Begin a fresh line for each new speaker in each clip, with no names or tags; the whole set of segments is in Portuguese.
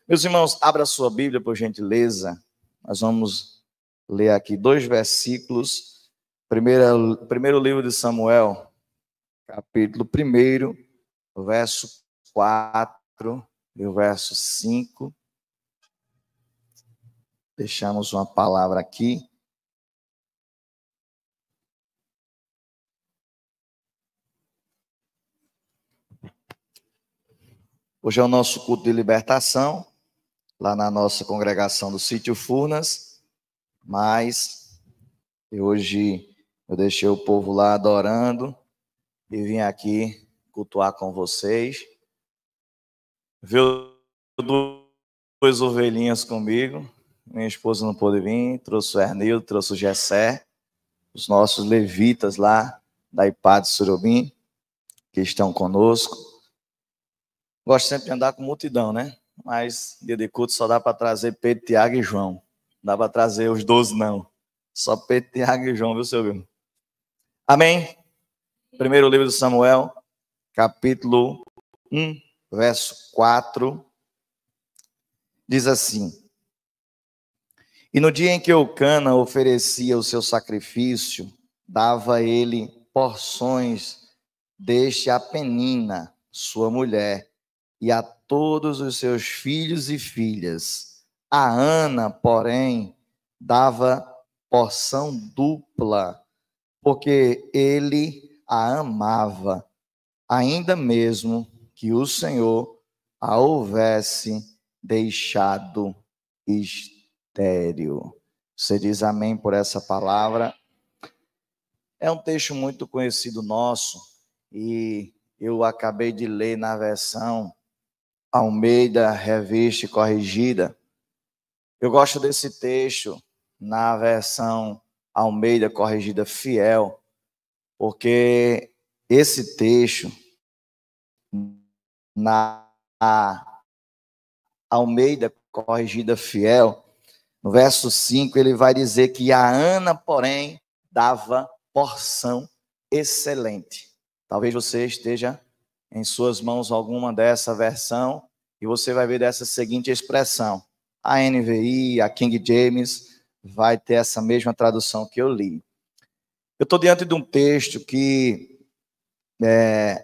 Meus irmãos, abra sua Bíblia, por gentileza. Nós vamos ler aqui 2 versículos. Primeiro livro de Samuel, capítulo 1, o verso 4 e o verso 5. Deixamos uma palavra aqui. Hoje é o nosso culto de libertação, lá na nossa congregação do Sítio Furnas, mas hoje eu deixei o povo lá adorando e vim aqui cultuar com vocês. Viu 2 ovelhinhas comigo, minha esposa não pôde vir, trouxe o Hernildo, trouxe o Gessé, os nossos levitas lá da IPA de Surubim, que estão conosco. Gosto sempre de andar com multidão, né? Mas dia de culto só dá para trazer Pedro, Tiago e João. Não dá para trazer os 12, não. Só Pedro, Tiago e João, viu, seu Vilma? Amém? Primeiro livro de Samuel, capítulo 1, verso 4. Diz assim: E no dia em que Eucana oferecia o seu sacrifício, dava ele porções deste a Penina, sua mulher, e a todos os seus filhos e filhas. A Ana, porém, dava porção dupla, porque ele a amava, ainda mesmo que o Senhor a houvesse deixado estéril. Você diz amém por essa palavra? É um texto muito conhecido nosso, e eu acabei de ler na versão Almeida, Revista e Corrigida. Eu gosto desse texto na versão Almeida, Corrigida, Fiel, porque esse texto, na Almeida, Corrigida, Fiel, no verso 5, ele vai dizer que a Ana, porém, dava porção excelente. Talvez você esteja em suas mãos alguma dessa versão, e você vai ver dessa seguinte expressão. A NVI, a King James, vai ter essa mesma tradução que eu li. Eu estou diante de um texto que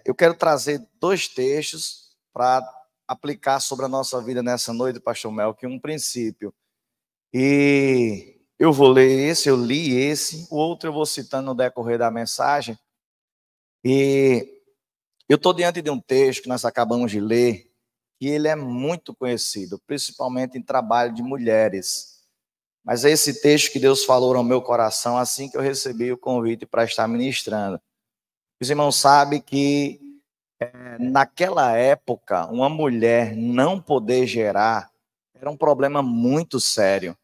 eu quero trazer 2 textos para aplicar sobre a nossa vida nessa noite, pastor Mel, que é um princípio. E eu vou ler esse, eu li esse, o outro eu vou citando no decorrer da mensagem. E eu estou diante de um texto que nós acabamos de ler, e ele é muito conhecido, principalmente em trabalho de mulheres. Mas é esse texto que Deus falou no meu coração assim que eu recebi o convite para estar ministrando. Os irmãos sabem que naquela época, uma mulher não poder gerar era um problema muito sério.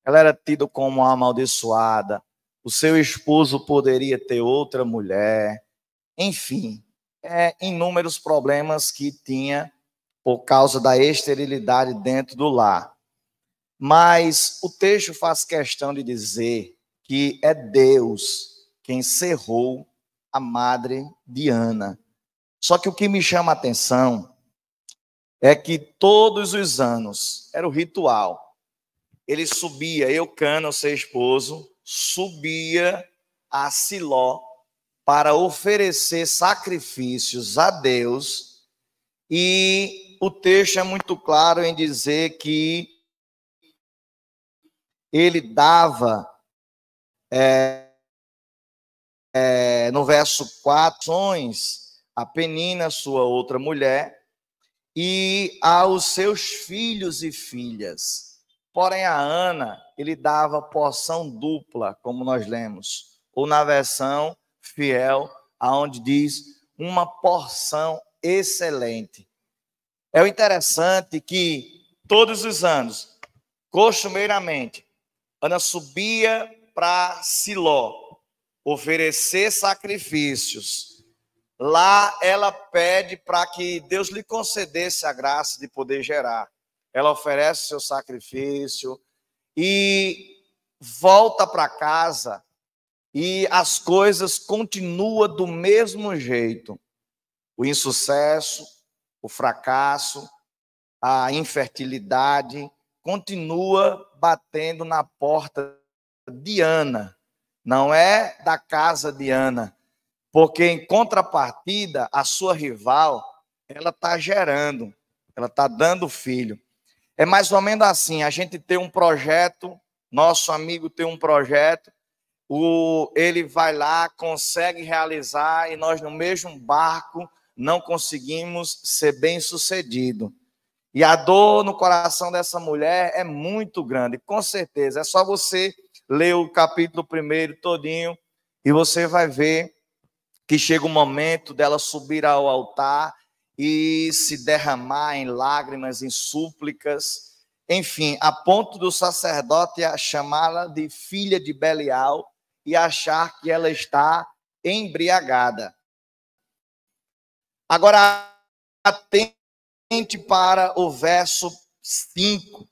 Ela era tida como uma amaldiçoada, o seu esposo poderia ter outra mulher, enfim, inúmeros problemas que tinha por causa da esterilidade dentro do lar. Mas o texto faz questão de dizer que é Deus quem cerrou a madre de Ana. Só que o que me chama a atenção é que todos os anos era o ritual. Ele subia, Eucana, o seu esposo, subia a Siló para oferecer sacrifícios a Deus, e o texto é muito claro em dizer que ele dava, no verso 4, a Penina, sua outra mulher, e aos seus filhos e filhas. Porém, a Ana, ele dava porção dupla, como nós lemos, ou na versão Fiel, aonde diz uma porção excelente. É o interessante que todos os anos, costumeiramente, Ana subia para Siló oferecer sacrifícios. Lá ela pede para que Deus lhe concedesse a graça de poder gerar. Ela oferece seu sacrifício e volta para casa, e as coisas continuam do mesmo jeito. O insucesso, o fracasso, a infertilidade, continua batendo na porta de Ana. Não é da casa de Ana, porque em contrapartida, a sua rival, ela está gerando, ela está dando filho. É mais ou menos assim, a gente tem um projeto, nosso amigo tem um projeto, ele vai lá, consegue realizar, e nós no mesmo barco não conseguimos ser bem-sucedido. E a dor no coração dessa mulher é muito grande, com certeza. É só você ler o capítulo 1 todinho, e você vai ver que chega o momento dela subir ao altar e se derramar em lágrimas, em súplicas, enfim, a ponto do sacerdote chamá-la de filha de Belial e achar que ela está embriagada. Agora, atente para o verso 5,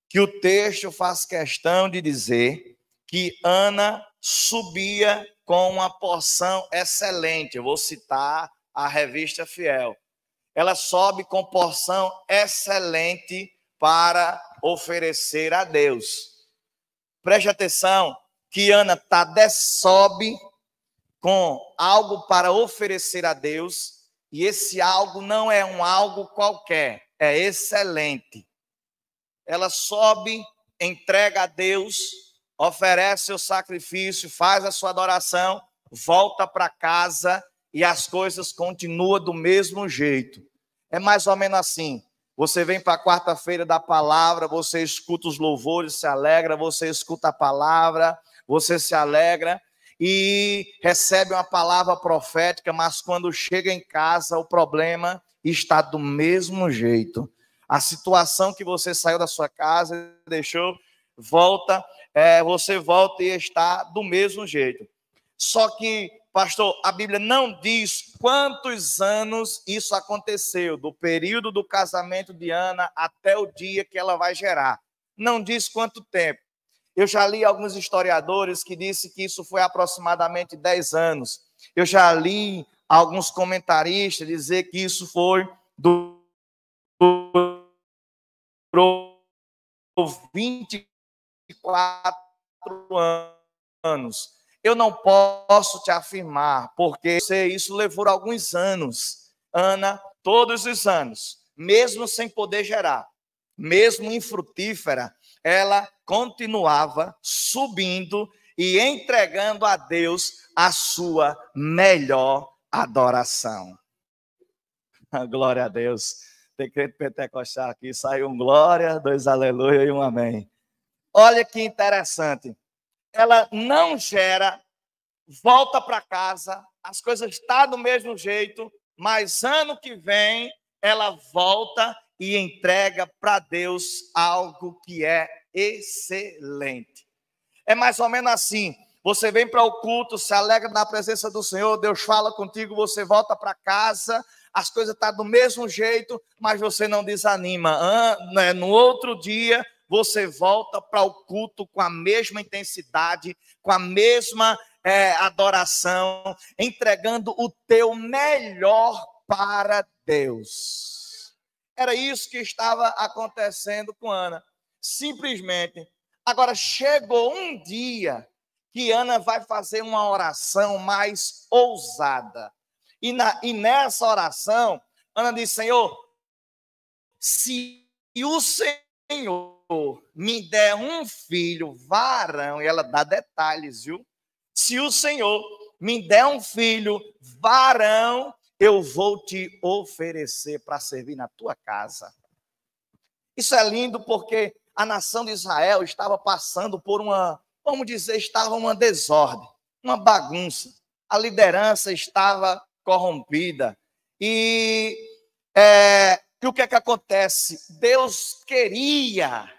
que o texto faz questão de dizer que Ana subia com uma porção excelente. Eu vou citar a Revista Fiel. Ela sobe com porção excelente para oferecer a Deus. Preste atenção que Ana sobe com algo para oferecer a Deus, e esse algo não é um algo qualquer, é excelente. Ela sobe, entrega a Deus, oferece o sacrifício, faz a sua adoração, volta para casa e as coisas continuam do mesmo jeito. É mais ou menos assim. Você vem para a quarta-feira da palavra, você escuta os louvores, se alegra, você escuta a palavra, você se alegra e recebe uma palavra profética, mas quando chega em casa, o problema está do mesmo jeito. A situação que você saiu da sua casa, deixou, você volta e está do mesmo jeito. Só que, pastor, a Bíblia não diz quantos anos isso aconteceu, do período do casamento de Ana até o dia que ela vai gerar. Não diz quanto tempo. Eu já li alguns historiadores que dizem que isso foi aproximadamente 10 anos. Eu já li alguns comentaristas dizer que isso foi durou 24 anos. Eu não posso te afirmar, porque isso levou alguns anos. Ana, todos os anos, mesmo sem poder gerar, mesmo infrutífera, ela continuava subindo e entregando a Deus a sua melhor adoração. Glória a Deus. Tem crente pentecostal aqui, saiu um glória, 2 aleluia e um amém. Olha que interessante. Ela não gera, volta para casa, as coisas estão do mesmo jeito, mas ano que vem ela volta e entrega para Deus algo que é excelente. É mais ou menos assim. Você vem para o culto, se alegra na presença do Senhor, Deus fala contigo, você volta para casa, as coisas estão do mesmo jeito, mas você não desanima. No outro dia, você volta para o culto com a mesma intensidade, com a mesma adoração, entregando o teu melhor para Deus. Era isso que estava acontecendo com Ana. Simplesmente. Agora, chegou um dia que Ana vai fazer uma oração mais ousada. E nessa oração, Ana diz: Senhor, se o Senhor me der um filho varão, e ela dá detalhes, viu? Se o Senhor me der um filho varão, eu vou te oferecer para servir na tua casa. Isso é lindo porque a nação de Israel estava passando por estava uma desordem, uma bagunça. A liderança estava corrompida. E o que é que acontece? Deus queria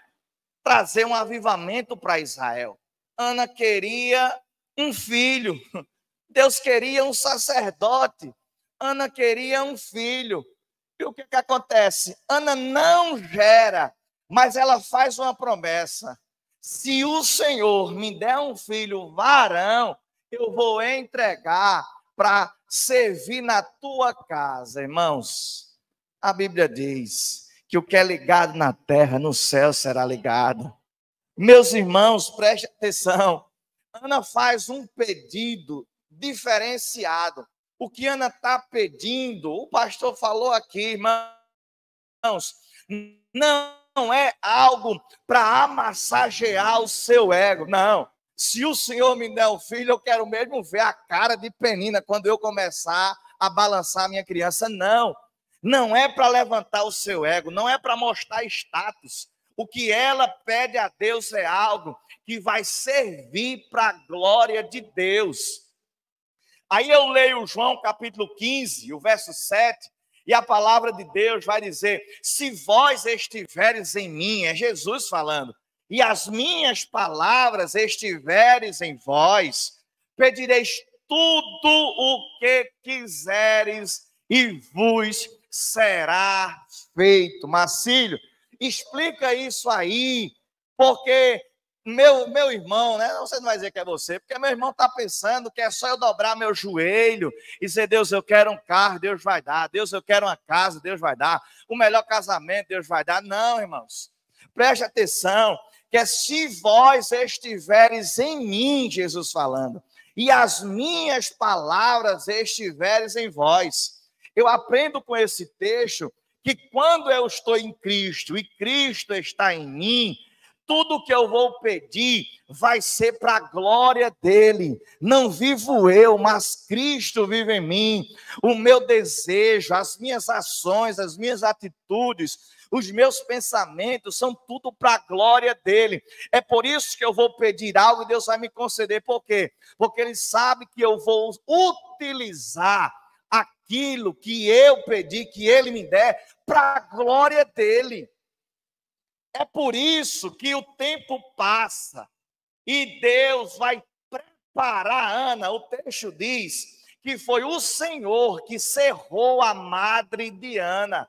trazer um avivamento para Israel. Ana queria um filho. Deus queria um sacerdote. Ana queria um filho. E o que é que acontece? Ana não gera, mas ela faz uma promessa. Se o Senhor me der um filho varão, eu vou entregar para servir na tua casa. Irmãos, a Bíblia diz que o que é ligado na terra, no céu será ligado. Meus irmãos, prestem atenção. Ana faz um pedido diferenciado. O que Ana está pedindo, o pastor falou aqui, irmãos, não é algo para amassagear o seu ego, não. Se o Senhor me der um filho, eu quero mesmo ver a cara de Penina quando eu começar a balançar a minha criança, não. Não é para levantar o seu ego, não é para mostrar status. O que ela pede a Deus é algo que vai servir para a glória de Deus. Aí eu leio João capítulo 15, o verso 7, e a palavra de Deus vai dizer: se vós estiveres em mim, é Jesus falando, e as minhas palavras estiveres em vós, pedireis tudo o que quiseres e vos será feito. Marcílio, explica isso aí, porque meu irmão, né? Você não vai dizer que é você, porque meu irmão está pensando que é só eu dobrar meu joelho e dizer: Deus, eu quero um carro, Deus vai dar. Deus, eu quero uma casa, Deus vai dar. O melhor casamento, Deus vai dar. Não, irmãos, preste atenção, que é se vós estiveres em mim, Jesus falando, e as minhas palavras estiveres em vós. Eu aprendo com esse texto que quando eu estou em Cristo e Cristo está em mim, tudo que eu vou pedir vai ser para a glória dele. Não vivo eu, mas Cristo vive em mim. O meu desejo, as minhas ações, as minhas atitudes, os meus pensamentos são tudo para a glória dele. É por isso que eu vou pedir algo e Deus vai me conceder. Por quê? Porque ele sabe que eu vou utilizar aquilo que eu pedi, que ele me der, para a glória dele. É por isso que o tempo passa e Deus vai preparar Ana. O texto diz que foi o Senhor que cerrou a madre de Ana.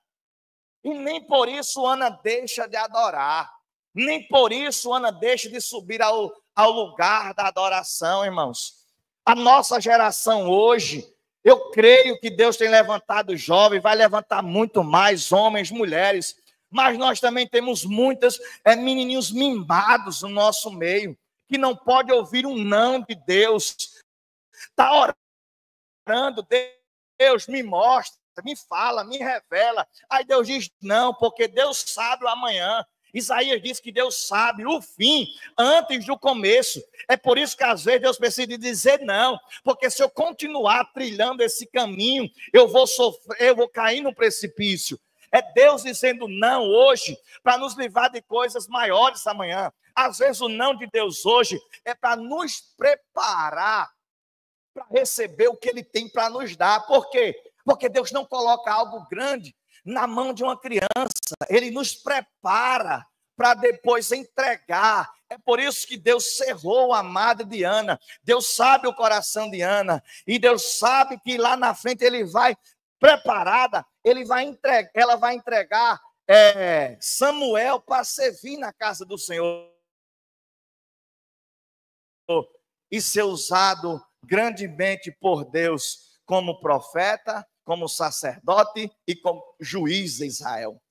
E nem por isso Ana deixa de adorar. Nem por isso Ana deixa de subir ao lugar da adoração, irmãos. A nossa geração hoje, eu creio que Deus tem levantado jovens, vai levantar muito mais homens, mulheres. Mas nós também temos muitos menininhos mimados no nosso meio, que não pode ouvir um não de Deus. Está orando, Deus me mostra, me fala, me revela. Aí Deus diz não, porque Deus sabe o amanhã. Isaías diz que Deus sabe o fim antes do começo. É por isso que às vezes Deus precisa dizer não, porque se eu continuar trilhando esse caminho, eu vou sofrer, eu vou cair no precipício. É Deus dizendo não hoje para nos livrar de coisas maiores amanhã. Às vezes o não de Deus hoje é para nos preparar para receber o que Ele tem para nos dar. Por quê? Porque Deus não coloca algo grande na mão de uma criança. Ele nos prepara para depois entregar. É por isso que Deus cerrou a madre de Ana. Deus sabe o coração de Ana. E Deus sabe que lá na frente Ele vai preparada, ela vai entregar Samuel para servir na casa do Senhor e ser usado grandemente por Deus como profeta, como sacerdote e como juiz de Israel.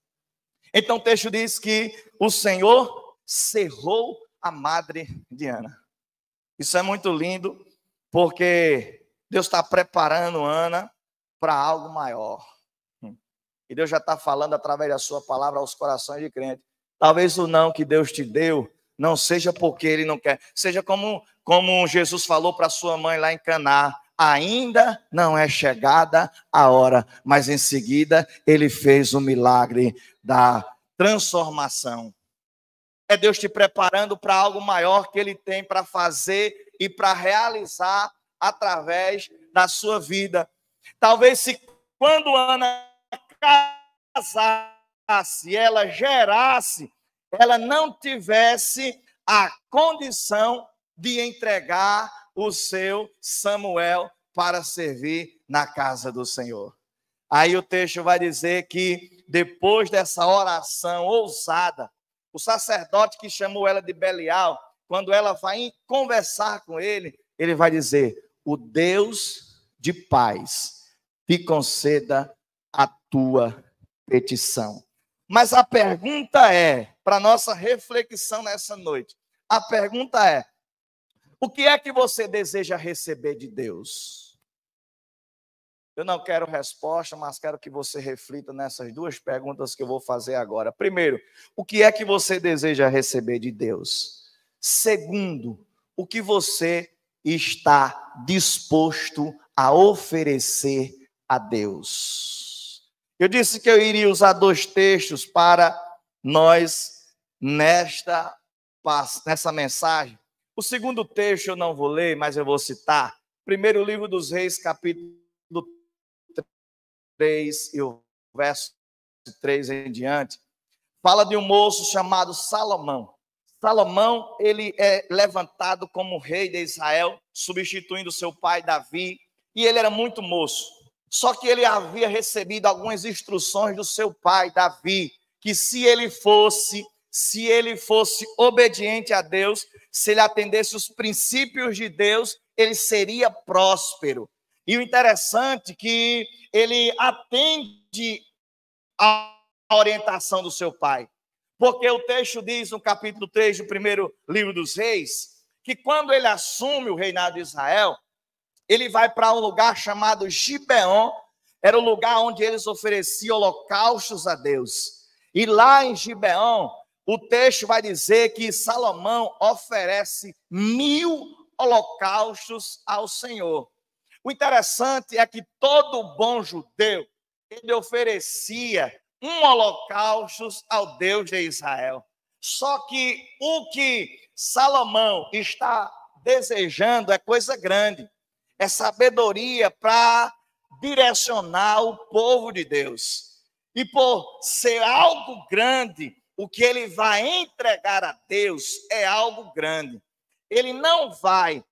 Então o texto diz que o Senhor cerrou a madre de Ana. Isso é muito lindo, porque Deus está preparando Ana para algo maior. E Deus já está falando através da sua palavra aos corações de crente. Talvez o não que Deus te deu não seja porque Ele não quer. Seja como Jesus falou para sua mãe lá em Caná. Ainda não é chegada a hora, mas em seguida Ele fez o milagre da transformação. É Deus te preparando para algo maior que Ele tem para fazer e para realizar através da sua vida. Talvez se quando Ana casasse, ela gerasse, ela não tivesse a condição de entregar o seu Samuel para servir na casa do Senhor. Aí o texto vai dizer que depois dessa oração ousada, o sacerdote que chamou ela de Belial, quando ela vai conversar com ele, ele vai dizer: o Deus de paz te conceda a tua petição. Mas a pergunta é, para nossa reflexão nessa noite, a pergunta é: o que é que você deseja receber de Deus? Eu não quero resposta, mas quero que você reflita nessas duas perguntas que eu vou fazer agora. Primeiro, o que é que você deseja receber de Deus? Segundo, o que você está disposto a oferecer a Deus? Eu disse que eu iria usar dois textos para nós nessa mensagem. O segundo texto eu não vou ler, mas eu vou citar. Primeiro livro dos Reis, capítulo 3 e o verso 3 em diante, fala de um moço chamado Salomão. Salomão, ele é levantado como rei de Israel, substituindo seu pai Davi, e ele era muito moço. Só que ele havia recebido algumas instruções do seu pai Davi, que se ele fosse obediente a Deus, se ele atendesse os princípios de Deus, ele seria próspero. E o interessante é que ele atende a orientação do seu pai. Porque o texto diz no capítulo 3 do primeiro livro dos Reis, que quando ele assume o reinado de Israel, ele vai para um lugar chamado Gibeon, era o lugar onde eles ofereciam holocaustos a Deus. E lá em Gibeon, o texto vai dizer que Salomão oferece 1000 holocaustos ao Senhor. O interessante é que todo bom judeu, ele oferecia um holocausto ao Deus de Israel. Só que o que Salomão está desejando é coisa grande, é sabedoria para direcionar o povo de Deus. E por ser algo grande, o que ele vai entregar a Deus é algo grande. Ele não vai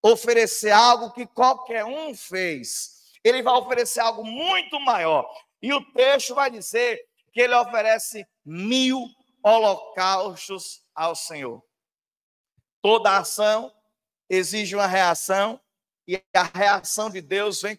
oferecer algo que qualquer um fez. Ele vai oferecer algo muito maior. E o texto vai dizer que ele oferece 1000 holocaustos ao Senhor. Toda ação exige uma reação, e a reação de Deus vem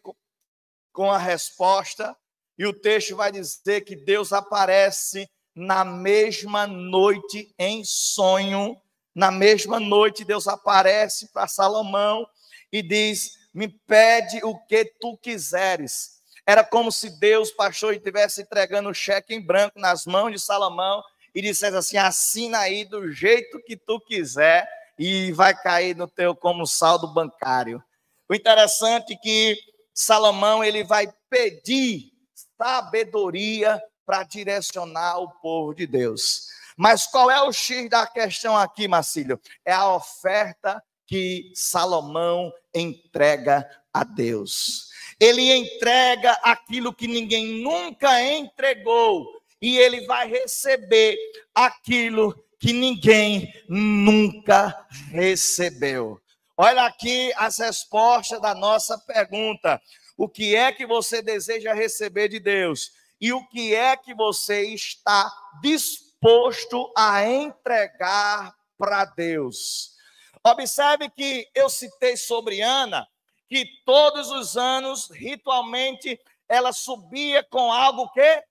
com a resposta. E o texto vai dizer que Deus aparece na mesma noite em sonho. Na mesma noite, Deus aparece para Salomão e diz: me pede o que tu quiseres. Era como se Deus, pastor, estivesse entregando o cheque em branco nas mãos de Salomão e dissesse assim: assina aí do jeito que tu quiser e vai cair no teu como saldo bancário. O interessante é que Salomão, ele vai pedir sabedoria para direcionar o povo de Deus. Mas qual é o X da questão aqui, Marcílio? É a oferta que Salomão entrega a Deus. Ele entrega aquilo que ninguém nunca entregou, e ele vai receber aquilo que ninguém nunca recebeu. Olha aqui as respostas da nossa pergunta. O que é que você deseja receber de Deus? E o que é que você está disposto a entregar para Deus? Observe que eu citei sobre Ana, que todos os anos, ritualmente, ela subia com algo que?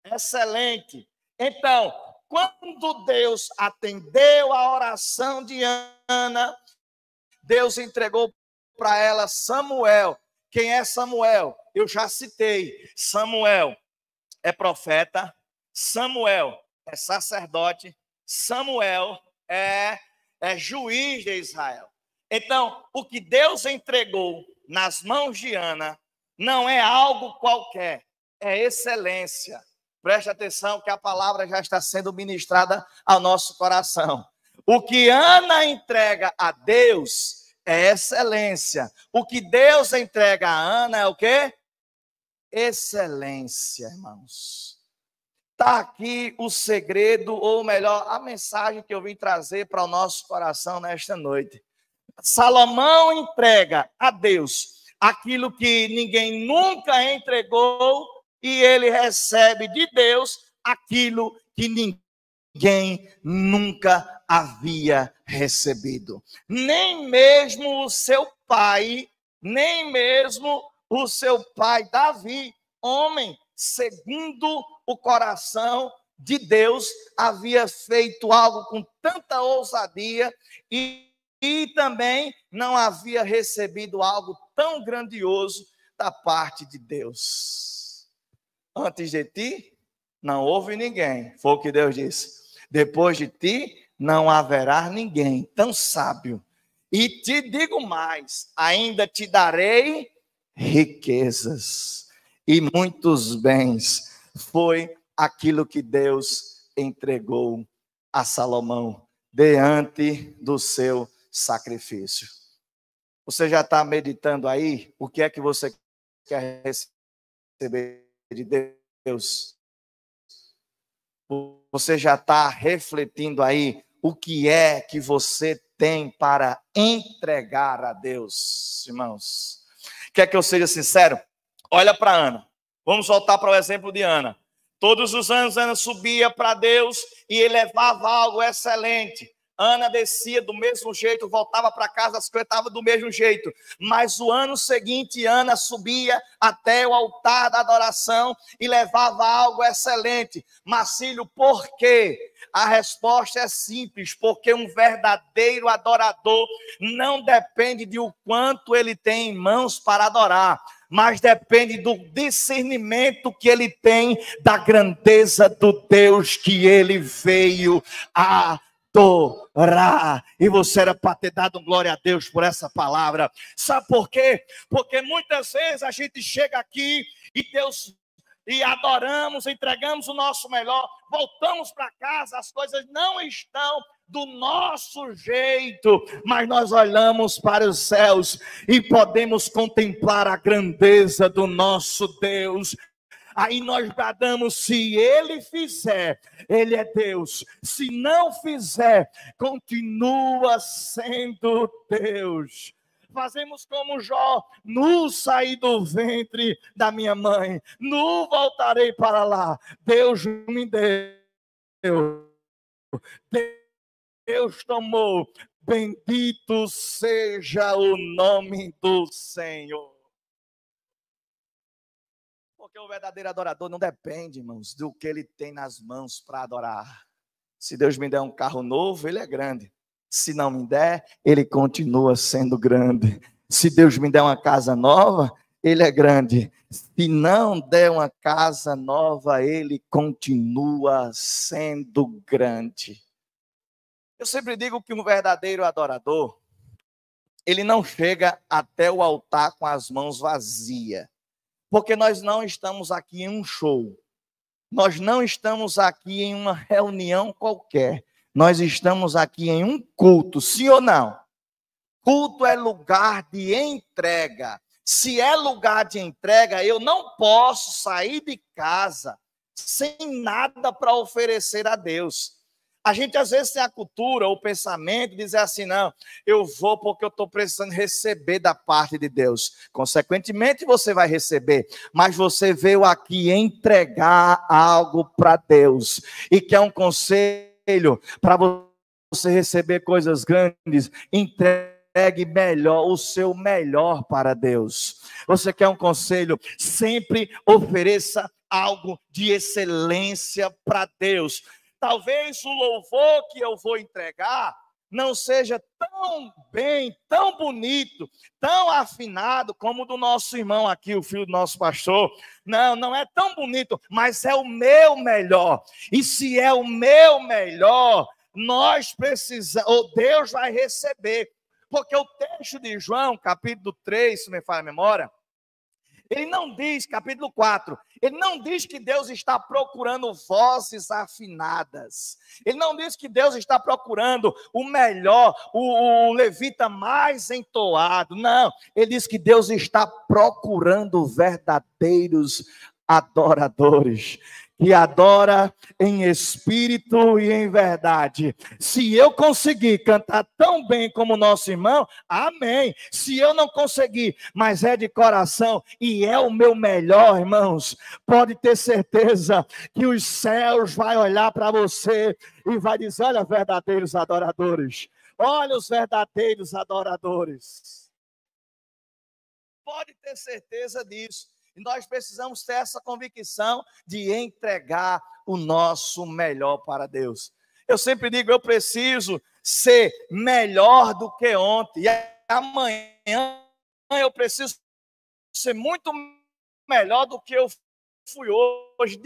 Excelente. Então, quando Deus atendeu a oração de Ana, Deus entregou para ela Samuel. Quem é Samuel? Eu já citei. Samuel é profeta, Samuel é sacerdote, Samuel é juiz de Israel. Então, o que Deus entregou nas mãos de Ana não é algo qualquer, é excelência. Preste atenção que a palavra já está sendo ministrada ao nosso coração. O que Ana entrega a Deus é excelência. O que Deus entrega a Ana é o quê? Excelência, irmãos. Está aqui o segredo, ou melhor, a mensagem que eu vim trazer para o nosso coração nesta noite. Salomão entrega a Deus aquilo que ninguém nunca entregou, e ele recebe de Deus aquilo que ninguém nunca havia recebido. Nem mesmo o seu pai, nem mesmo o seu pai Davi, homem segundo o coração de Deus, havia feito algo com tanta ousadia e também não havia recebido algo tão grandioso da parte de Deus. Antes de ti, não houve ninguém, foi o que Deus disse. Depois de ti, não haverá ninguém tão sábio. E te digo mais, ainda te darei riquezas e muitos bens. Foi aquilo que Deus entregou a Salomão diante do seu sacrifício. Você já está meditando aí? O que é que você quer receber de Deus? Você já está refletindo aí o que é que você tem para entregar a Deus, irmãos? Quer que eu seja sincero? Olha para Ana. Vamos voltar para o exemplo de Ana. Todos os anos Ana subia para Deus e ele levava algo excelente. Ana descia do mesmo jeito, voltava para casa, as coisas estavam do mesmo jeito. Mas o ano seguinte, Ana subia até o altar da adoração e levava algo excelente. Marcílio, por quê? A resposta é simples, porque um verdadeiro adorador não depende de o quanto ele tem em mãos para adorar, mas depende do discernimento que ele tem da grandeza do Deus que ele veio a adorar. E você era para ter dado glória a Deus por essa palavra. Sabe por quê? Porque muitas vezes a gente chega aqui e adoramos, entregamos o nosso melhor, voltamos para casa, as coisas não estão do nosso jeito, mas nós olhamos para os céus e podemos contemplar a grandeza do nosso Deus. Aí nós bradamos: se ele fizer, ele é Deus. Se não fizer, continua sendo Deus. Fazemos como Jó: nu saí do ventre da minha mãe, nu voltarei para lá. Deus me deu, Deus tomou. Bendito seja o nome do Senhor. Porque o verdadeiro adorador não depende, irmãos, do que ele tem nas mãos para adorar. Se Deus me der um carro novo, ele é grande. Se não me der, ele continua sendo grande. Se Deus me der uma casa nova, ele é grande. Se não der uma casa nova, ele continua sendo grande. Eu sempre digo que um verdadeiro adorador, ele não chega até o altar com as mãos vazias. Porque nós não estamos aqui em um show. Nós não estamos aqui em uma reunião qualquer. Nós estamos aqui em um culto, sim ou não? Culto é lugar de entrega. Se é lugar de entrega, eu não posso sair de casa sem nada para oferecer a Deus. A gente às vezes tem a cultura, o pensamento de dizer assim: não, eu vou porque eu estou precisando receber da parte de Deus. Consequentemente você vai receber, mas você veio aqui entregar algo para Deus. E que é um conselho para você receber coisas grandes: entregue melhor, o seu melhor para Deus. Você quer um conselho? Sempre ofereça algo de excelência para Deus. Talvez o louvor que eu vou entregar não seja tão bem, tão bonito, tão afinado como o do nosso irmão aqui, o filho do nosso pastor. Não é tão bonito, mas é o meu melhor. E se é o meu melhor, nós precisamos, ou Deus vai receber. Porque o texto de João, capítulo 3, se me falha a memória, ele não diz, capítulo 4, ele não diz que Deus está procurando vozes afinadas. Ele não diz que Deus está procurando o melhor, o levita mais entoado. Não, ele diz que Deus está procurando verdadeiros adoradores, que adora em espírito e em verdade. Se eu conseguir cantar tão bem como o nosso irmão, amém. Se eu não conseguir, mas é de coração e é o meu melhor, irmãos, pode ter certeza que os céus vai olhar para você e vai dizer: olha, verdadeiros adoradores, olha os verdadeiros adoradores. Pode ter certeza disso. E nós precisamos ter essa convicção de entregar o nosso melhor para Deus. Eu sempre digo, eu preciso ser melhor do que ontem. E amanhã eu preciso ser muito melhor do que eu fui hoje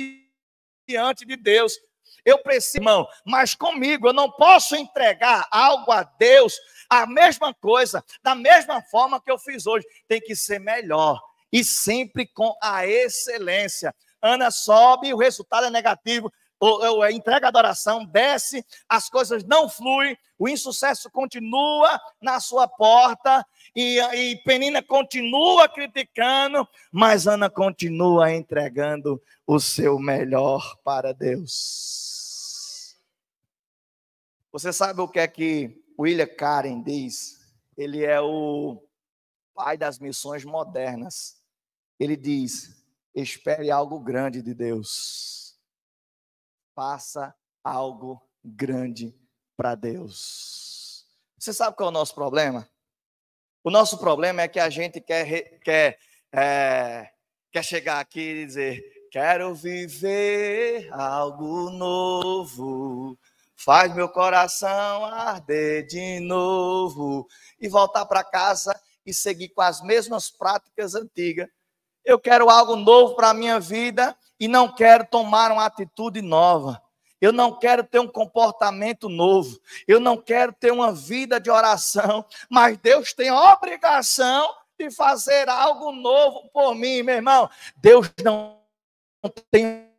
diante de Deus. Eu preciso, irmão, mas comigo eu não posso entregar algo a Deus, a mesma coisa, da mesma forma que eu fiz hoje. Tem que ser melhor e sempre com a excelência. Ana sobe, o resultado é negativo. A entrega a adoração, desce, as coisas não fluem, o insucesso continua na sua porta, e Penina continua criticando, mas Ana continua entregando o seu melhor para Deus. Você sabe o que é que William Karen diz? Ele é o pai das missões modernas. Ele diz: espere algo grande de Deus. Faça algo grande para Deus. Você sabe qual é o nosso problema? O nosso problema é que a gente quer chegar aqui e dizer: quero viver algo novo, faz meu coração arder de novo, e voltar para casa e seguir com as mesmas práticas antigas. Eu quero algo novo para a minha vida e não quero tomar uma atitude nova. Eu não quero ter um comportamento novo. Eu não quero ter uma vida de oração. Mas Deus tem a obrigação de fazer algo novo por mim, meu irmão. Deus não tem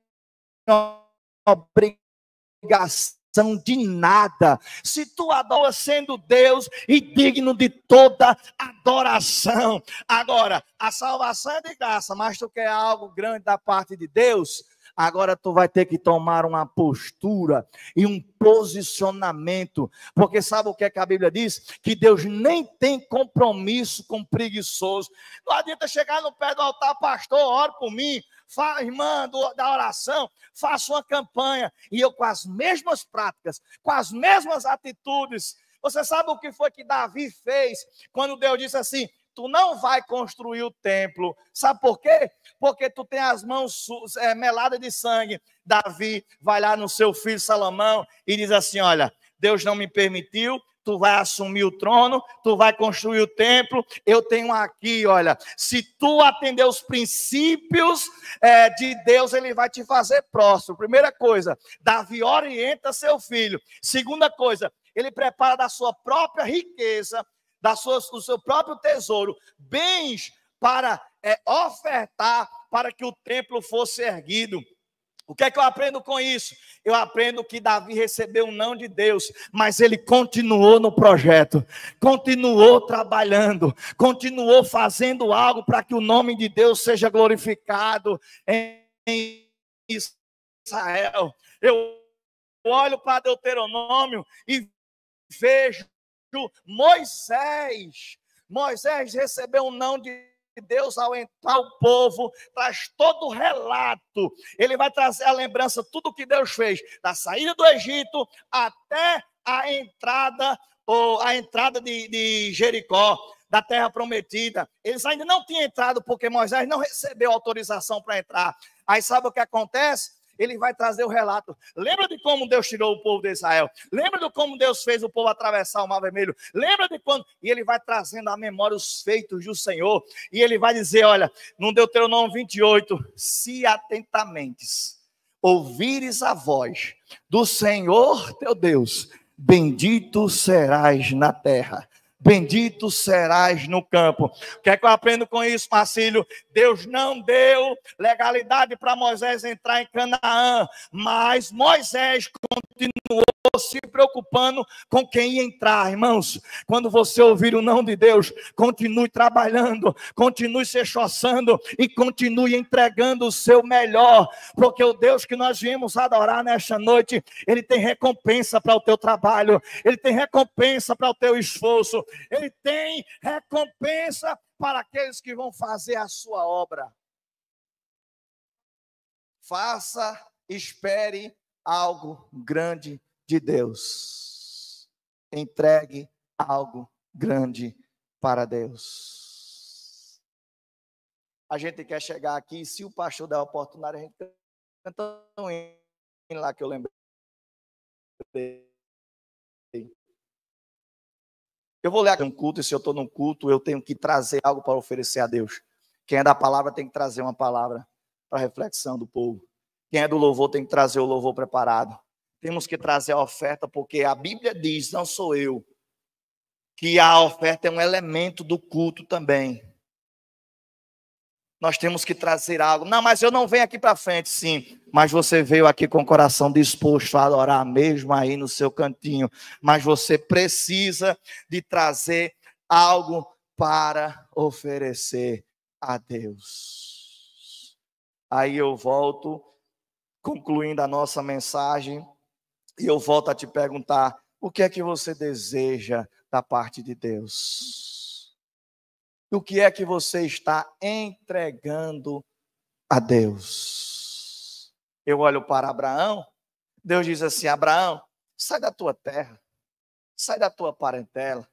obrigação de nada. Se tu adora sendo Deus e digno de toda adoração. Agora, a salvação é de graça, mas tu quer algo grande da parte de Deus, agora tu vai ter que tomar uma postura e um posicionamento, porque sabe o que é que a Bíblia diz? Que Deus nem tem compromisso com preguiçoso. Não adianta chegar no pé do altar: pastor, ore por mim, irmã da oração, faça uma campanha, e eu com as mesmas práticas, com as mesmas atitudes. Você sabe o que foi que Davi fez quando Deus disse assim: tu não vai construir o templo? Sabe por quê? Porque tu tem as mãos meladas de sangue. Davi vai lá no seu filho Salomão e diz assim: olha, Deus não me permitiu, tu vai assumir o trono, tu vai construir o templo, eu tenho aqui, olha, se tu atender os princípios de Deus, ele vai te fazer próspero. Primeira coisa, Davi orienta seu filho. Segunda coisa, ele prepara da sua própria riqueza, do seu próprio tesouro, bens para ofertar para que o templo fosse erguido. O que é que eu aprendo com isso? Eu aprendo que Davi recebeu um não de Deus, mas ele continuou no projeto, continuou trabalhando, continuou fazendo algo para que o nome de Deus seja glorificado em Israel. Eu olho para Deuteronômio e vejo Moisés recebeu um não de Deus ao entrar o povo, traz todo o relato, ele vai trazer a lembrança, tudo que Deus fez, da saída do Egito até a entrada de Jericó, da terra prometida. Eles ainda não tinham entrado, porque Moisés não recebeu autorização para entrar. Aí sabe o que acontece? Ele vai trazer o relato. Lembra de como Deus tirou o povo de Israel? Lembra de como Deus fez o povo atravessar o Mar Vermelho? Lembra de quando? E ele vai trazendo à memória os feitos do Senhor. E ele vai dizer, olha, no Deuteronômio 28, se atentamente ouvires a voz do Senhor teu Deus, bendito serás na terra, bendito serás no campo. O que é que eu aprendo com isso, Marcílio? Deus não deu legalidade para Moisés entrar em Canaã, mas Moisés continuou se preocupando com quem ia entrar. Irmãos, quando você ouvir o não de Deus, continue trabalhando, continue se esforçando e continue entregando o seu melhor, porque o Deus que nós viemos adorar nesta noite, ele tem recompensa para o teu trabalho, ele tem recompensa para o teu esforço, ele tem recompensa para aqueles que vão fazer a sua obra. Faça, espere algo grande de Deus. Entregue algo grande para Deus. a gente quer chegar aqui, se o pastor der a oportunidade, a gente canta um hino lá que eu lembrei. Eu vou ler aqui um culto, e se eu estou num culto, eu tenho que trazer algo para oferecer a Deus. Quem é da palavra tem que trazer uma palavra para a reflexão do povo. Quem é do louvor tem que trazer o louvor preparado. Temos que trazer a oferta, porque a Bíblia diz, não sou eu, que a oferta é um elemento do culto também. Nós temos que trazer algo. Não, mas eu não venho aqui para frente, sim. Mas você veio aqui com o coração disposto a adorar mesmo aí no seu cantinho. Mas você precisa de trazer algo para oferecer a Deus. Aí eu volto, concluindo a nossa mensagem, e eu volto a te perguntar, o que é que você deseja da parte de Deus? O que é que você está entregando a Deus? Eu olho para Abraão, Deus diz assim, Abraão, sai da tua terra, sai da tua parentela,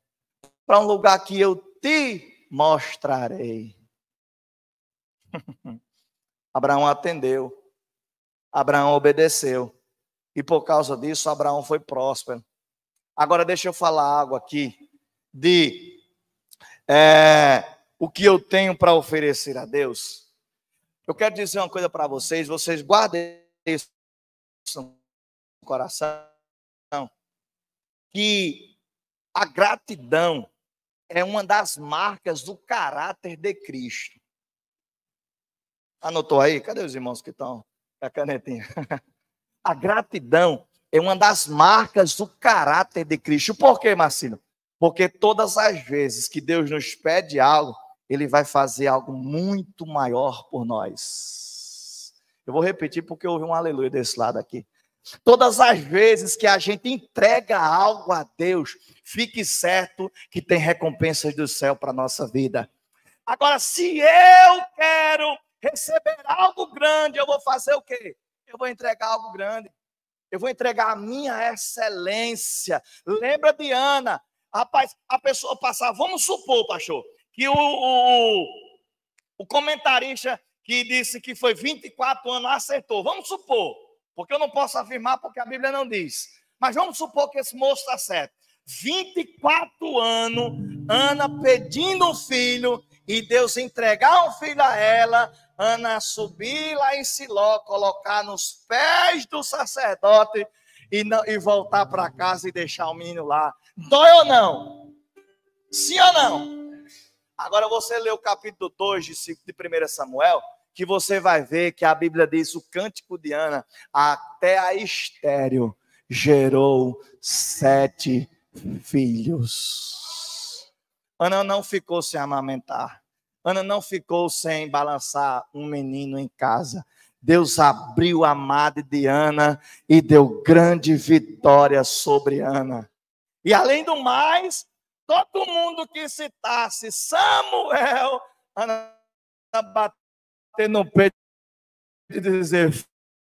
para um lugar que eu te mostrarei. Abraão atendeu, Abraão obedeceu, e por causa disso Abraão foi próspero. Agora deixa eu falar algo aqui, de o que eu tenho para oferecer a Deus. Eu quero dizer uma coisa para vocês guardem isso no coração, que a gratidão é uma das marcas do caráter de Cristo. Anotou aí? Cadê os irmãos que estão com a canetinha? A gratidão é uma das marcas do caráter de Cristo. Por quê, Marcelo? Porque todas as vezes que Deus nos pede algo, Ele vai fazer algo muito maior por nós. Eu vou repetir porque eu ouvi um aleluia desse lado aqui. Todas as vezes que a gente entrega algo a Deus, fique certo que tem recompensas do céu para a nossa vida. Agora, se eu quero receber algo grande, eu vou fazer o quê? Eu vou entregar algo grande. Eu vou entregar a minha excelência. Lembra de Ana? Rapaz, a pessoa passava, vamos supor, pastor, que o comentarista que disse que foi 24 anos acertou. Vamos supor, porque eu não posso afirmar porque a Bíblia não diz. Mas vamos supor que esse moço está certo. 24 anos, Ana pedindo um filho e Deus entregar um filho a ela, Ana subir lá em Siló, colocar nos pés do sacerdote e voltar para casa e deixar o menino lá. Dói ou não? Sim ou não? Agora você lê o capítulo 2 de 1 Samuel, que você vai ver que a Bíblia diz, o cântico de Ana, até a estéril gerou 7 filhos. Ana não ficou sem amamentar. Ana não ficou sem balançar um menino em casa. Deus abriu a madre de Ana e deu grande vitória sobre Ana. E além do mais, todo mundo que citasse Samuel, Ana bater no peito e dizer,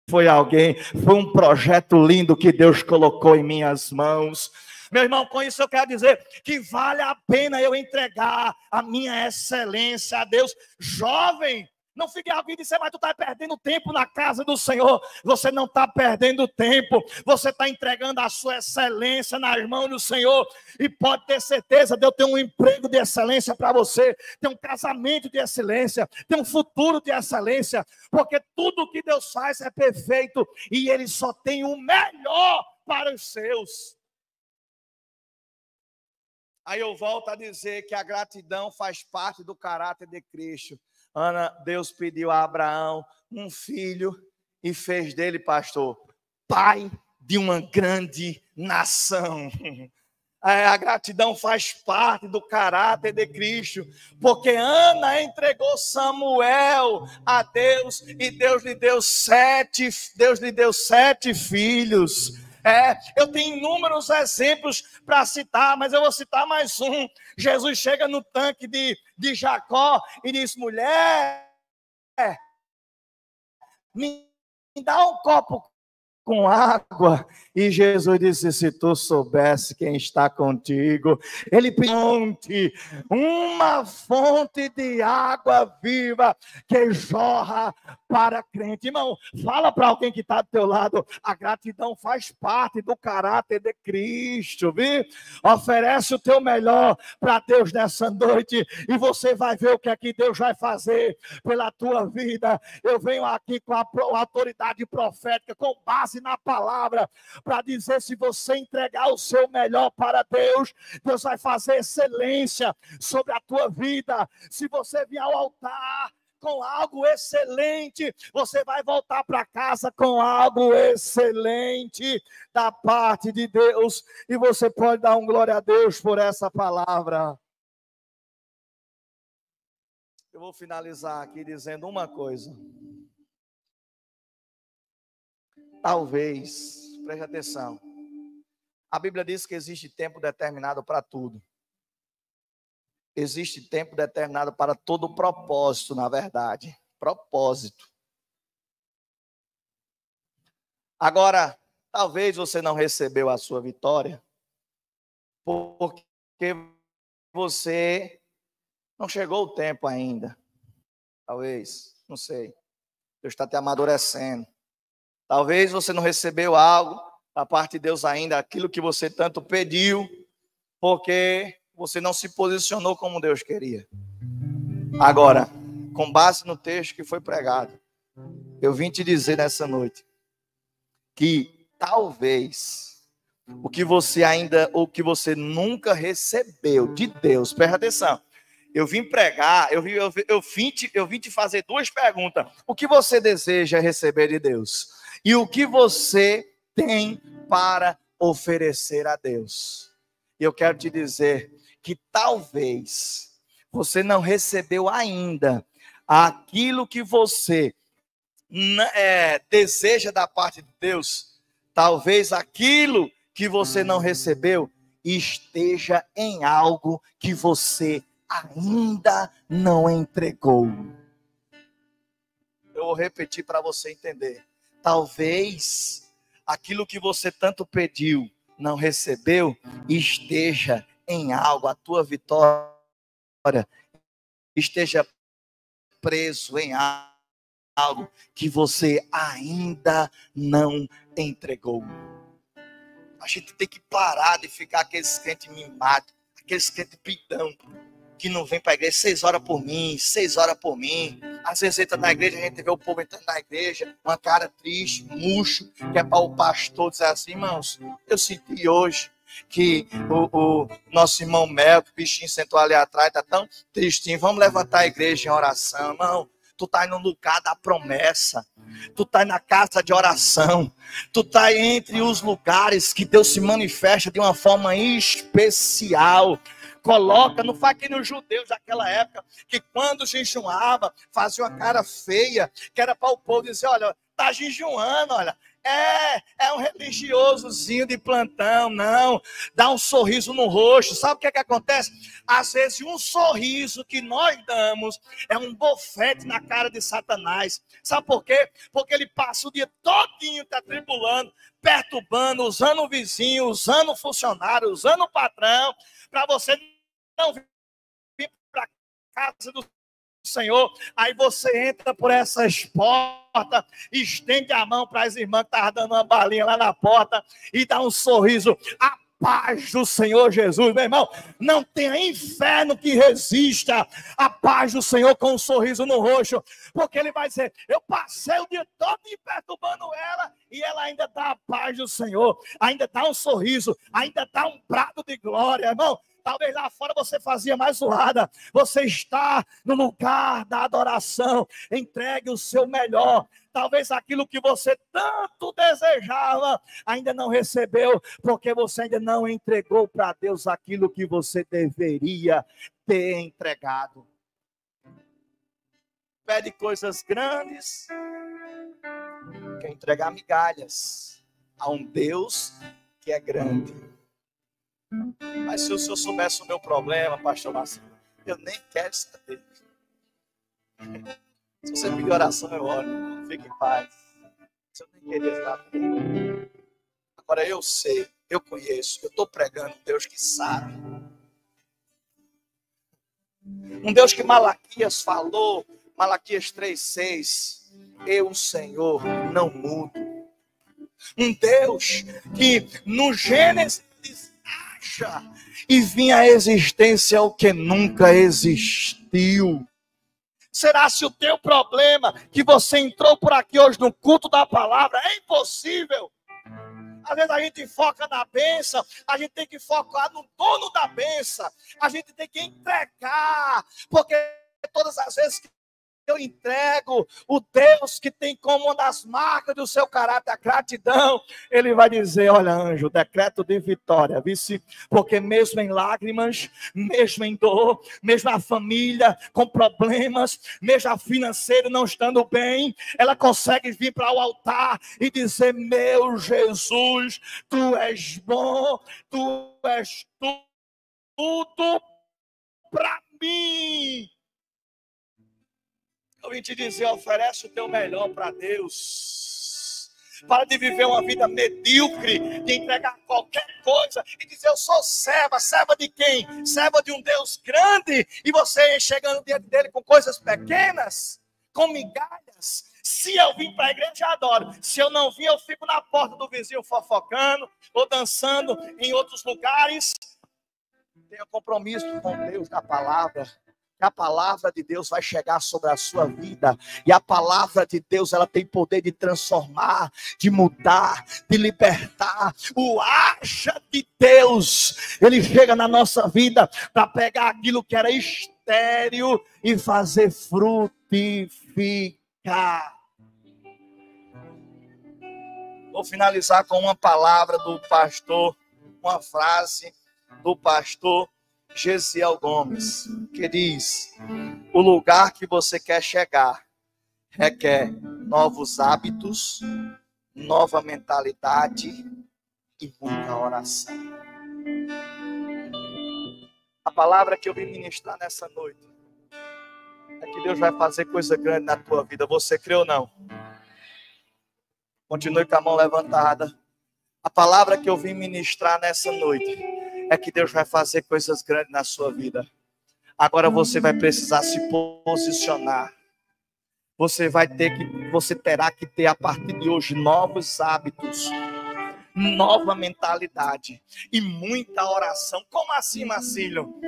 foi alguém, foi um projeto lindo que Deus colocou em minhas mãos. Meu irmão, com isso eu quero dizer que vale a pena eu entregar a minha excelência a Deus. Jovem, não fique a vida e dizer, mas tu está perdendo tempo na casa do Senhor. Você não está perdendo tempo. Você está entregando a sua excelência nas mãos do Senhor. E pode ter certeza de eu ter um emprego de excelência para você. Ter um casamento de excelência. Ter um futuro de excelência. Porque tudo que Deus faz é perfeito. E Ele só tem o melhor para os seus. Aí eu volto a dizer que a gratidão faz parte do caráter de Cristo. Ana, Deus pediu a Abraão um filho e fez dele, pastor, pai de uma grande nação. A gratidão faz parte do caráter de Cristo, porque Ana entregou Samuel a Deus e Deus lhe deu 7 filhos. Eu tenho inúmeros exemplos para citar, mas eu vou citar mais um. Jesus chega no tanque de Jacó e diz, mulher, me dá um copo com água. E Jesus disse: se tu soubesse quem está contigo. Ele pediu uma fonte de água viva que jorra para crente. Irmão, fala para alguém que está do teu lado: a gratidão faz parte do caráter de Cristo, viu? Oferece o teu melhor para Deus nessa noite e você vai ver o que é que Deus vai fazer pela tua vida. Eu venho aqui com a autoridade profética, com base na palavra, para dizer: se você entregar o seu melhor para Deus, Deus vai fazer excelência sobre a tua vida. Se você vier ao altar com algo excelente, você vai voltar para casa com algo excelente da parte de Deus. E você pode dar um glória a Deus por essa palavra. Eu vou finalizar aqui dizendo uma coisa. Talvez, preste atenção, a Bíblia diz que existe tempo determinado para tudo. Existe tempo determinado para todo propósito, na verdade. Propósito. Agora, talvez você não recebeu a sua vitória porque você não chegou o tempo ainda. Talvez, não sei. Deus está te amadurecendo. Talvez você não recebeu algo da parte de Deus ainda, aquilo que você tanto pediu, porque você não se posicionou como Deus queria. Agora, com base no texto que foi pregado, eu vim te dizer nessa noite que talvez o que você ainda, ou que você nunca recebeu de Deus, presta atenção. Eu vim pregar, eu vim te fazer duas perguntas. O que você deseja receber de Deus? E o que você tem para oferecer a Deus? E eu quero te dizer que talvez você não recebeu ainda aquilo que você deseja da parte de Deus. Talvez aquilo que você não recebeu esteja em algo que você ainda não entregou. Eu vou repetir para você entender. Talvez aquilo que você tanto pediu, não recebeu, esteja em algo, a tua vitória esteja preso em algo que você ainda não entregou. A gente tem que parar de ficar aqueles crentes mimados, aqueles crentes pidão, que não vem para a igreja 6 horas por mim, 6 horas por mim. Às vezes entra na igreja, a gente vê o povo entrando na igreja, uma cara triste, murcho, que é para o pastor dizer assim: irmãos, eu senti hoje que o nosso irmão Mel, que o bichinho sentou ali atrás, está tão tristinho, vamos levantar a igreja em oração. Irmão, tu está no lugar da promessa, tu está na casa de oração, tu está entre os lugares que Deus se manifesta de uma forma especial. Coloca, não faz que nos judeus daquela época, que quando jejuava, fazia uma cara feia, que era para o povo dizer: olha, tá jejuando, olha, é um religiosozinho de plantão. Não, dá um sorriso no rosto. Sabe o que é que acontece? Às vezes um sorriso que nós damos é um bofete na cara de Satanás. Sabe por quê? Porque ele passa o dia todinho te atribulando, perturbando, usando o vizinho, usando o funcionário, usando o patrão, para você não vir para a casa do Senhor. Aí você entra por essas portas, estende a mão para as irmãs que estavam dando uma balinha lá na porta e dá um sorriso. A paz do Senhor Jesus, meu irmão, não tenha inferno que resista a paz do Senhor com um sorriso no rosto, porque ele vai dizer: eu passei o dia todo perturbando ela e ela ainda dá a paz do Senhor, ainda dá um sorriso, ainda dá um prato de glória, irmão. Talvez lá fora você fazia mais zoada. Você está no lugar da adoração. Entregue o seu melhor. Talvez aquilo que você tanto desejava ainda não recebeu, porque você ainda não entregou para Deus aquilo que você deveria ter entregado. Pede coisas grandes, quer entregar migalhas a um Deus que é grande. Mas se o senhor soubesse o meu problema, pastor Marcelo, eu nem quero saber. Se você pedir oração, eu oro. Fique em paz. Se eu nem queria estar aqui. Agora eu sei, eu conheço, eu estou pregando um Deus que sabe. Um Deus que Malaquias falou, Malaquias 3,6. Eu, Senhor, não mudo. Um Deus que no Gênesis haja e vinha à existência o que nunca existiu. Será se o teu problema que você entrou por aqui hoje no culto da palavra é impossível? Às vezes a gente foca na bênção, a gente tem que focar no dono da bênção, a gente tem que entregar, porque todas as vezes que eu entrego o Deus que tem como uma das marcas do seu caráter a gratidão, ele vai dizer: olha, anjo, decreto de vitória, vice, porque mesmo em lágrimas, mesmo em dor, mesmo a família com problemas, mesmo a financeira não estando bem, ela consegue vir para o altar e dizer: meu Jesus, tu és bom, tu és tudo para mim. Eu vim te dizer, oferece o teu melhor para Deus. Para de viver uma vida medíocre, de entregar qualquer coisa e dizer: eu sou serva. Serva de quem? Serva de um Deus grande. E você chegando diante dele com coisas pequenas, com migalhas. Se eu vim para a igreja, eu adoro. Se eu não vim, eu fico na porta do vizinho fofocando ou dançando em outros lugares. Tenha compromisso com Deus da palavra. A palavra de Deus vai chegar sobre a sua vida, e a palavra de Deus, ela tem poder de transformar, de mudar, de libertar. O haja de Deus, ele chega na nossa vida para pegar aquilo que era estéril e fazer frutificar. Vou finalizar com uma palavra do pastor, uma frase do pastor Gesiel Gomes, que diz: o lugar que você quer chegar requer novos hábitos, nova mentalidade e muita oração. A palavra que eu vim ministrar nessa noite é que Deus vai fazer coisa grande na tua vida. Você crê ou não? Continue com a mão levantada. A palavra que eu vim ministrar nessa noite é que Deus vai fazer coisas grandes na sua vida. Agora você vai precisar se posicionar. Você terá que ter a partir de hoje novos hábitos, nova mentalidade e muita oração. Como assim, Marcílio?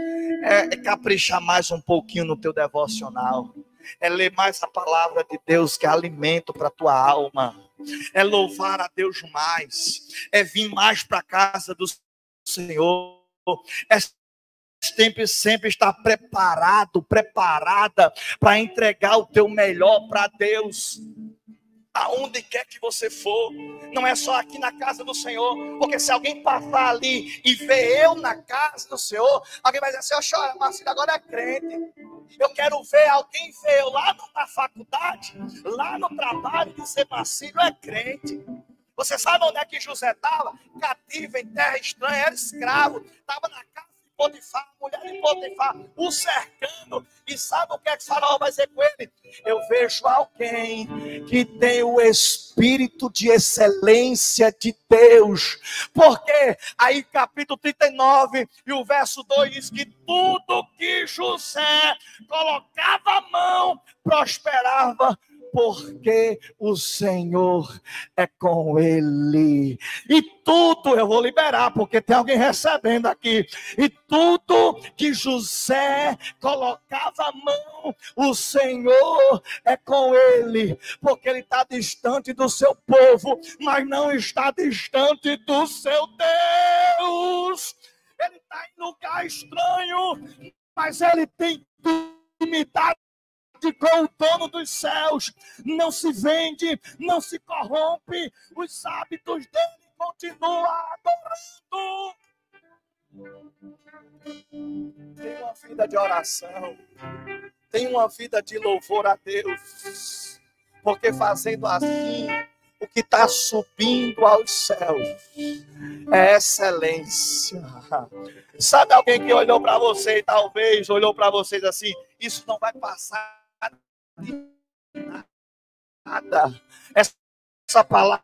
É caprichar mais um pouquinho no teu devocional. É ler mais a palavra de Deus, que é alimento para a tua alma. É louvar a Deus mais. É vir mais para a casa do Senhor. É sempre estar preparada para entregar o teu melhor para Deus. Aonde quer que você for, não é só aqui na casa do Senhor, porque se alguém passar ali e ver eu na casa do Senhor, alguém vai dizer assim: ó, chora, Marcílio agora é crente. Eu quero ver alguém ver eu lá na faculdade, lá no trabalho, e dizer: Marcílio é crente. Você sabe onde é que José estava? Cativo, em terra estranha, era escravo, estava na casa de Potifar, mulher de Potifar, o cercando. E sabe o que é que Faraó vai dizer com ele? Eu vejo alguém que tem o espírito de excelência de Deus. Porque aí capítulo 39 e o verso 2 diz que tudo que José colocava a mão prosperava, porque o Senhor é com ele. E tudo, eu vou liberar, porque tem alguém recebendo aqui. E tudo que José colocava a mão, o Senhor é com ele. Porque ele está distante do seu povo, mas não está distante do seu Deus. Ele está em lugar estranho, mas ele tem intimidade com o dono dos céus. Não se vende, não se corrompe. Os hábitos dele continuam adorando. Tem uma vida de oração, tem uma vida de louvor a Deus, porque fazendo assim, o que está subindo aos céus é excelência. Sabe alguém que olhou para você e talvez olhou para vocês assim: isso não vai passar de nada. Essa essa palavra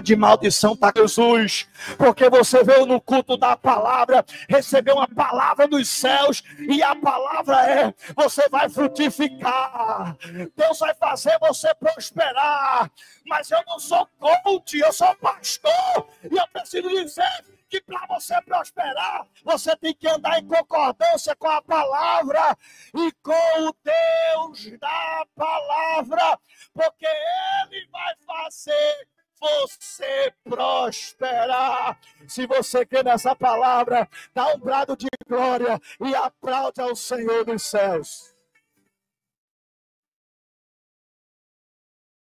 de maldição para Jesus, porque você veio no culto da palavra, recebeu uma palavra dos céus, e a palavra é: você vai frutificar, Deus vai fazer você prosperar. Mas eu não sou coach, eu sou pastor, e eu preciso dizer que para você prosperar, você tem que andar em concordância com a palavra e com o Deus da palavra, porque Ele vai fazer você prosperar. Se você quer nessa palavra, dá um brado de glória e aplaude ao Senhor dos céus.